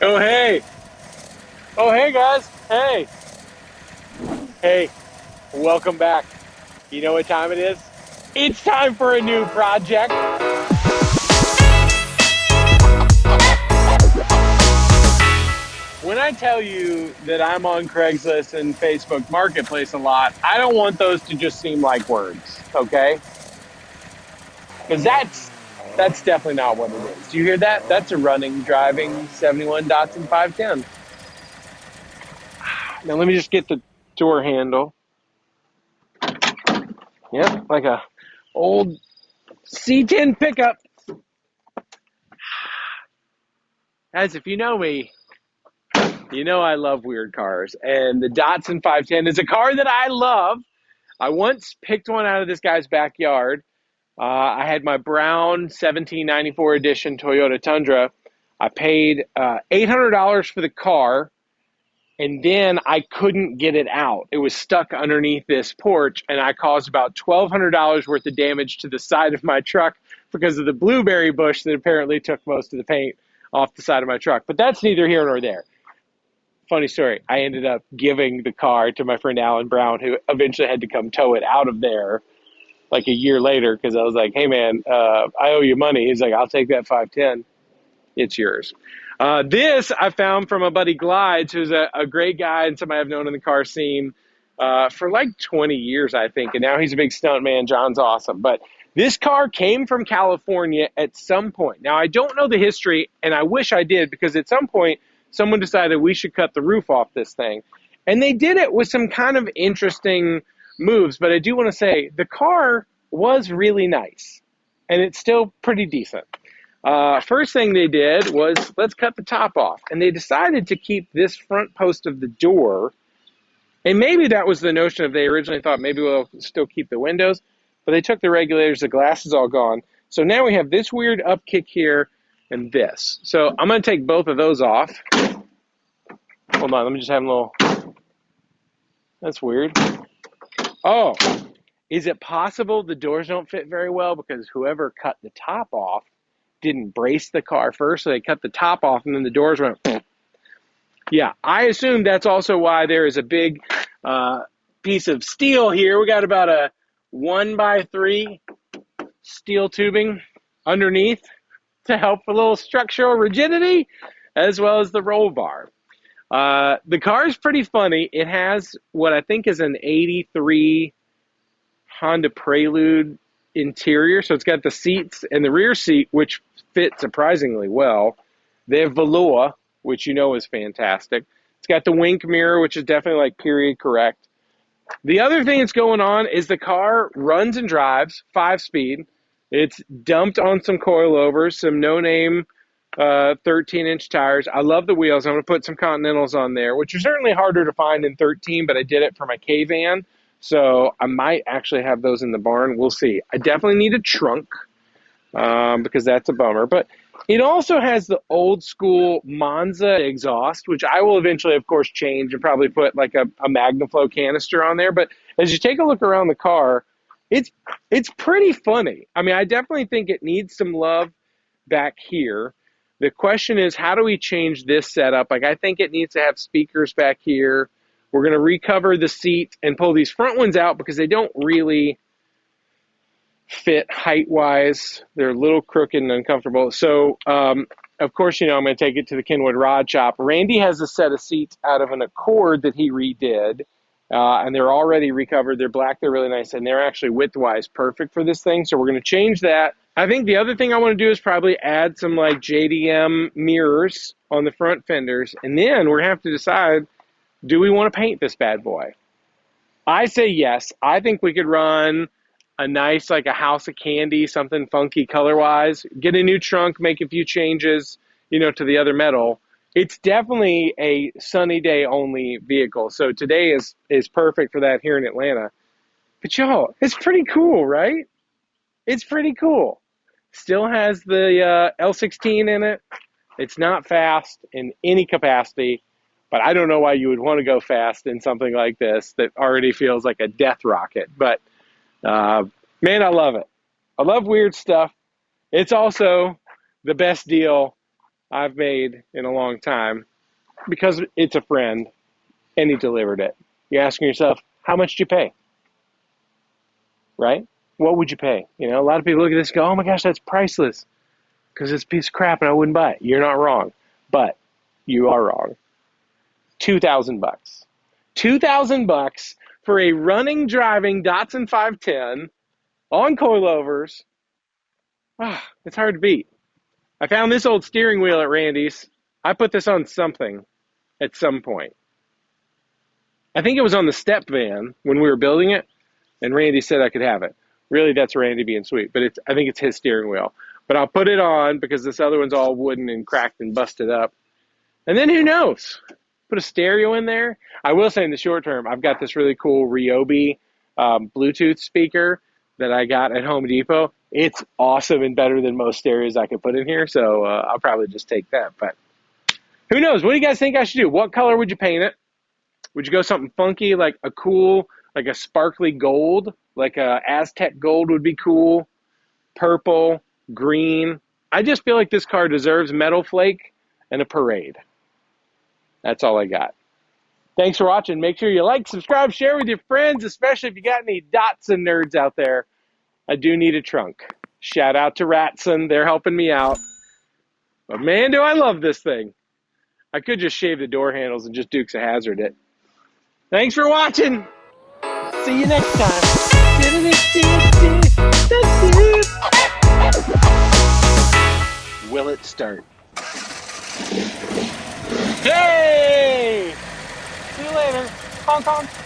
Oh, hey. Oh, hey, guys. Hey. Hey, welcome back. You know what time it is? It's time for a new project. When I tell you that I'm on Craigslist and Facebook Marketplace a lot, I don't want those to just seem like words, okay? Because that's definitely not what it is. Do you hear that? That's a running, driving 71 Datsun 510. Now let me just get the door handle. Yep, like a old C10 pickup. As if you know me, you know I love weird cars, and the Datsun 510 is a car that I love. I once picked one out of this guy's backyard. I had my brown 1794 edition Toyota Tundra. I paid $800 for the car, and then I couldn't get it out. It was stuck underneath this porch, and I caused about $1,200 worth of damage to the side of my truck because of the blueberry bush that apparently took most of the paint off the side of my truck. But that's neither here nor there. Funny story. I ended up giving the car to my friend Alan Brown, who eventually had to come tow it out of there like a year later because I was like, "Hey man, I owe you money." He's like, "I'll take that 510. It's yours." This I found from a buddy Glides, who's a great guy and somebody I've known in the car scene for like 20 years, I think, and now he's a big stunt man. John's awesome, but this car came from California at some point. Now I don't know the history, and I wish I did because at some point someone decided we should cut the roof off this thing. And they did it with some kind of interesting moves. But I do want to say the car was really nice and it's still pretty decent. First thing they did was let's cut the top off. And they decided to keep this front post of the door. And maybe that was the notion of they originally thought maybe we'll still keep the windows. But they took the regulators, the glass is all gone. So now we have this weird upkick here and this. So I'm going to take both of those off. Hold on, let me just have a little. That's weird. Oh, is it possible the doors don't fit very well because whoever cut the top off didn't brace the car first, so they cut the top off and then the doors went. Yeah, I assume that's also why there is a big piece of steel here. We got about a 1x3 steel tubing underneath to help a little structural rigidity as well as the roll bar. The car is pretty funny. It has what I think is an 83 Honda Prelude interior. So it's got the seats and the rear seat, which fit surprisingly well. They have velour, which you know is fantastic. It's got the wink mirror, which is definitely like period correct. The other thing that's going on is the car runs and drives 5-speed. It's dumped on some coilovers, some no-name 13-inch tires. I love the wheels. I'm going to put some Continentals on there, which are certainly harder to find in 13, but I did it for my K-Van, so I might actually have those in the barn. We'll see. I definitely need a trunk because that's a bummer, but it also has the old school Monza exhaust, which I will eventually, of course, change and probably put like a MagnaFlow canister on there. But as you take a look around the car, it's pretty funny. I mean, I definitely think it needs some love back here. The question is, how do we change this setup? Like, I think it needs to have speakers back here. We're going to recover the seat and pull these front ones out because they don't really fit height-wise. They're a little crooked and uncomfortable. So, of course, you know, I'm going to take it to the Kenwood Rod Shop. Randy has a set of seats out of an Accord that he redid, and they're already recovered. They're black. They're really nice, and they're actually width-wise perfect for this thing. So we're going to change that. I think the other thing I want to do is probably add some like JDM mirrors on the front fenders, and then we're going to have to decide, do we want to paint this bad boy? I say yes. I think we could run a nice, like a house of candy, something funky color-wise, get a new trunk, make a few changes, you know, to the other metal. It's definitely a sunny day only vehicle. So today is perfect for that here in Atlanta. But y'all, it's pretty cool, right? It's pretty cool. Still has the L16 in it. It's not fast in any capacity, but I don't know why you would want to go fast in something like this that already feels like a death rocket. But man, I love it. I love weird stuff. It's also the best deal I've made in a long time because it's a friend and he delivered it. You're asking yourself, how much did you pay? Right? What would you pay? You know, a lot of people look at this and go, oh my gosh, that's priceless because it's a piece of crap and I wouldn't buy it. You're not wrong, but you are wrong. $2,000. $2,000 for a running, driving Datsun 510 on coilovers. It's hard to beat. I found this old steering wheel at Randy's. I put this on something at some point. I think it was on the step van when we were building it, and Randy said I could have it. Really, that's Randy being sweet, but I think it's his steering wheel. But I'll put it on because this other one's all wooden and cracked and busted up. And then who knows? Put a stereo in there. I will say in the short term, I've got this really cool Ryobi Bluetooth speaker that I got at Home Depot. It's awesome and better than most stereos I could put in here, so I'll probably just take that. But who knows? What do you guys think I should do? What color would you paint it? Would you go something funky, like a cool, like a sparkly gold, like a Aztec gold would be cool, purple, green? I just feel like this car deserves metal flake and a parade. That's all I got. Thanks for watching. Make sure you like, subscribe, share with your friends, especially if you got any Datsun nerds out there. I do need a trunk. Shout out to Ratson. They're helping me out. But man, do I love this thing. I could just shave the door handles and just Dukes of Hazzard it. Thanks for watching. See you next time. Will it start? Hey! See you later. Honk honk.